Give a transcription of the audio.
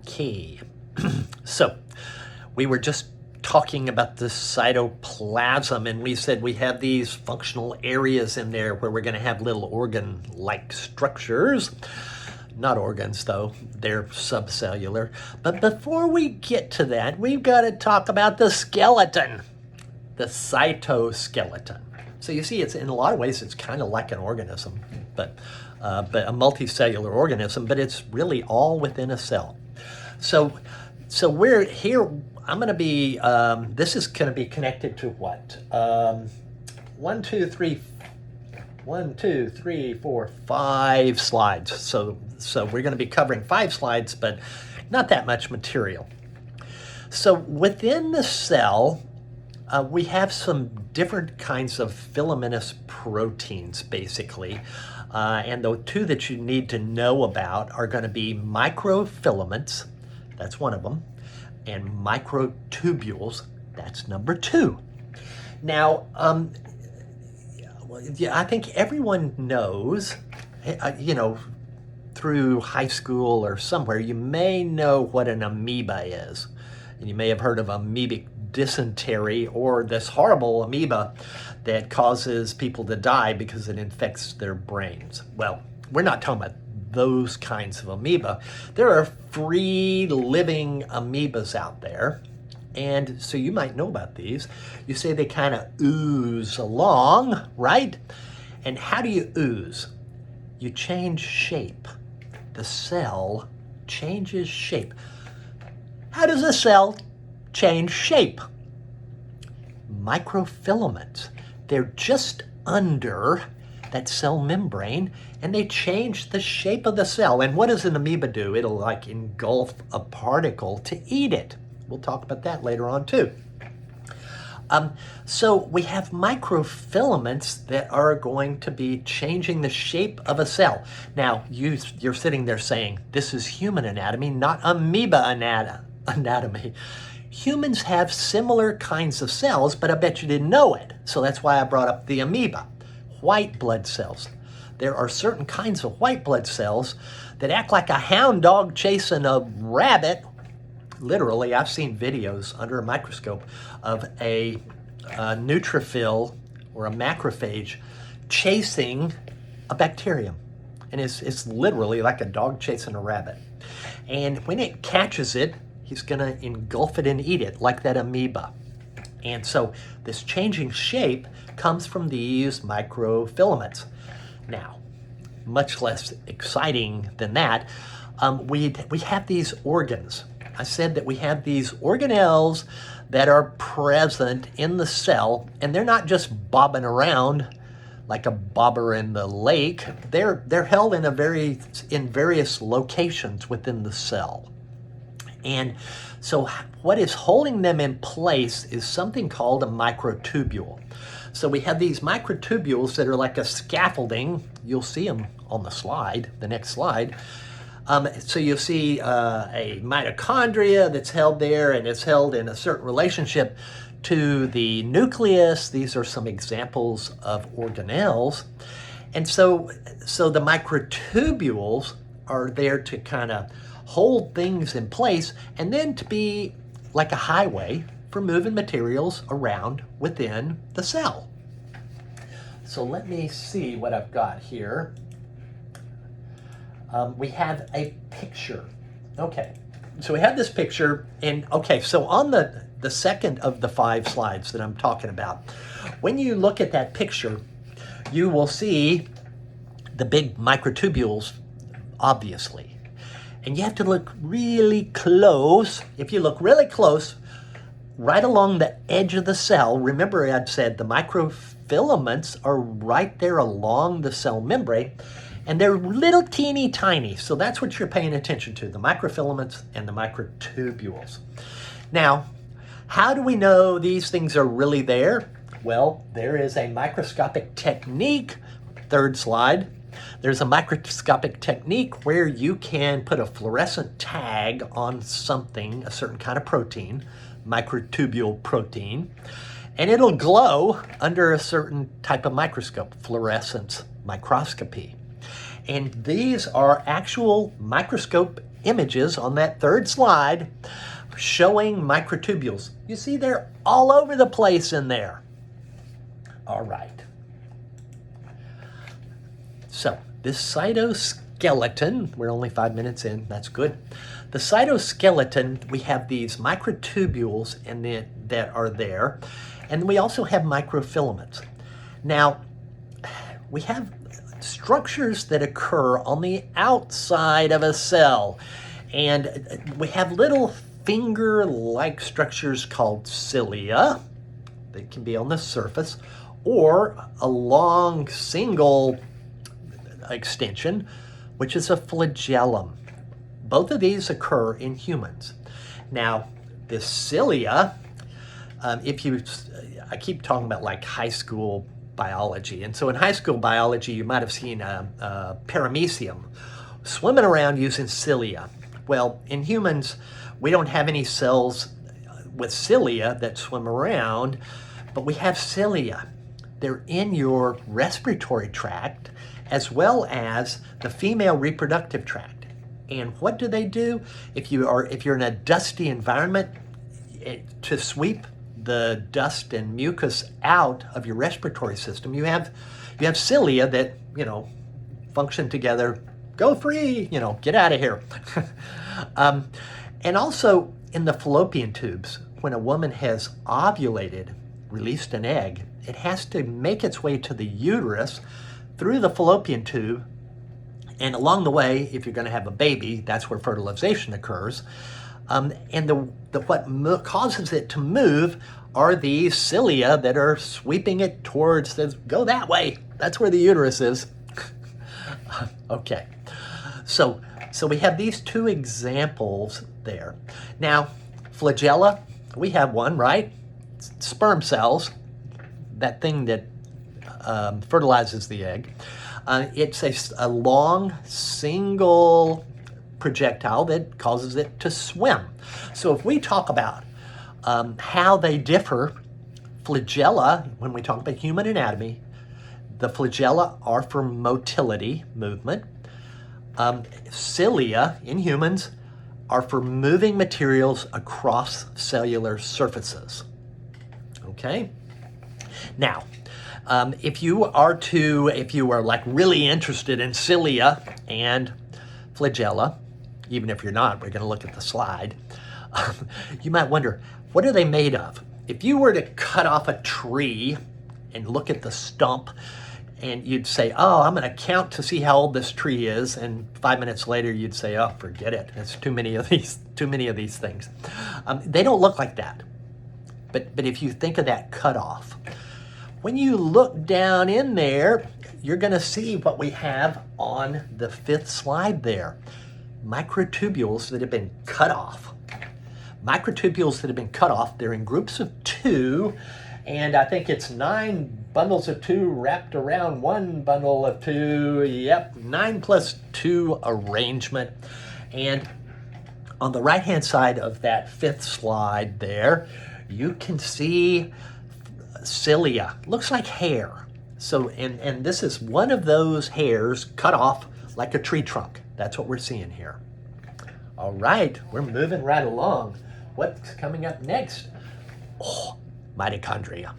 Okay, so we were just talking about the cytoplasm, and we said we have these functional areas in there where we're going to have little organ-like structures. Not organs, though. They're subcellular. But before we get to that, we've got to talk about the skeleton, the cytoskeleton. So you see, it's in a lot of ways, it's kind of like an organism, but a multicellular organism, but it's really all within a cell. So we're here. I'm going to be, this is going to be connected to what? 1, 2, 3, 4, 5 slides. So we're going to be covering 5 slides, but not that much material. So within the cell, we have some different kinds of filamentous proteins, basically. And the two that you need to know about are going to be microfilaments, that's one of them, and microtubules, that's number 2. Now, I think everyone knows, through high school or somewhere, you may know what an amoeba is. And you may have heard of amoebic dysentery, or this horrible amoeba that causes people to die because it infects their brains. Well, we're not talking about those kinds of amoeba. There are free living amoebas out there. And so you might know about these. You say they kind of ooze along, right? And how do you ooze? You change shape. The cell changes shape. How does a cell change shape? Microfilaments. They're just under that cell membrane, and they change the shape of the cell. And what does an amoeba do? It'll like engulf a particle to eat it. We'll talk about that later on too. So we have microfilaments that are going to be changing the shape of a cell. Now, you're sitting there saying, this is human anatomy, not amoeba anatomy. Humans have similar kinds of cells, but I bet you didn't know it. So that's why I brought up the amoeba. White blood cells. There are certain kinds of white blood cells that act like a hound dog chasing a rabbit. Literally, I've seen videos under a microscope of a neutrophil or a macrophage chasing a bacterium. And it's literally like a dog chasing a rabbit. And when it catches it, he's going to engulf it and eat it like that amoeba. And so this changing shape comes from these microfilaments. Now, much less exciting than that, we have these organs. I said that we have these organelles that are present in the cell, and they're not just bobbing around like a bobber in the lake. They're held in various locations within the cell. And so what is holding them in place is something called a microtubule. So we have these microtubules that are like a scaffolding. You'll see them on the slide, the next slide. So you'll see a mitochondria that's held there, and it's held in a certain relationship to the nucleus. These are some examples of organelles. And so the microtubules are there to kind of hold things in place, and then to be like a highway for moving materials around within the cell. So let me see what I've got here. We have a picture. Okay, so we have this picture, and okay, so on the second of the 5 slides that I'm talking about, when you look at that picture, you will see the big microtubules, obviously. And you have to look really close. If you look really close, right along the edge of the cell, remember I'd said the microfilaments are right there along the cell membrane, and they're little teeny tiny. So that's what you're paying attention to, the microfilaments and the microtubules. Now, how do we know these things are really there? Well, there is a microscopic technique, 3rd slide. There's a microscopic technique where you can put a fluorescent tag on something, a certain kind of protein, microtubule protein, and it'll glow under a certain type of microscope, fluorescence microscopy. And these are actual microscope images on that third slide showing microtubules. You see they're all over the place in there. All right. So this cytoskeleton, we're only 5 minutes in, that's good. The cytoskeleton, we have these microtubules in it that are there, and we also have microfilaments. Now, we have structures that occur on the outside of a cell, and we have little finger-like structures called cilia that can be on the surface, or a long single extension, which is a flagellum. Both of these occur in humans. Now, the cilia, I keep talking about like high school biology, and so in high school biology, you might have seen a paramecium swimming around using cilia. Well, in humans, we don't have any cells with cilia that swim around, but we have cilia. They're in your respiratory tract as well as the female reproductive tract. And what do they do? If you're in a dusty environment, to sweep the dust and mucus out of your respiratory system, you have cilia that, function together. Go free, get out of here. And also in the fallopian tubes, when a woman has ovulated, released an egg, it has to make its way to the uterus through the fallopian tube. And along the way, if you're going to have a baby, that's where fertilization occurs. And what causes it to move are these cilia that are sweeping it towards, go that way. That's where the uterus is. Okay. So we have these two examples there. Now, flagella, we have one, right? Sperm cells, that thing that fertilizes the egg. It's a long single projectile that causes it to swim. So if we talk about how they differ, flagella, when we talk about human anatomy, the flagella are for motility, movement. Cilia in humans are for moving materials across cellular surfaces. Okay? Now, if you are like really interested in cilia and flagella, even if you're not, we're going to look at the slide, you might wonder, what are they made of? If you were to cut off a tree and look at the stump, and you'd say, oh, I'm going to count to see how old this tree is, and 5 minutes later you'd say, oh, forget it. It's too many of these things. They don't look like that. But if you think of that cutoff, when you look down in there, you're going to see what we have on the fifth slide there. Microtubules that have been cut off. Microtubules that have been cut off, they're in groups of 2, and I think it's 9 bundles of 2 wrapped around one bundle of 2. Yep, 9 plus 2 arrangement. And on the right-hand side of that fifth slide there, you can see cilia. Looks like hair. So, and this is one of those hairs cut off like a tree trunk. That's what we're seeing here. All right, we're moving right along. What's coming up next? Oh, mitochondria.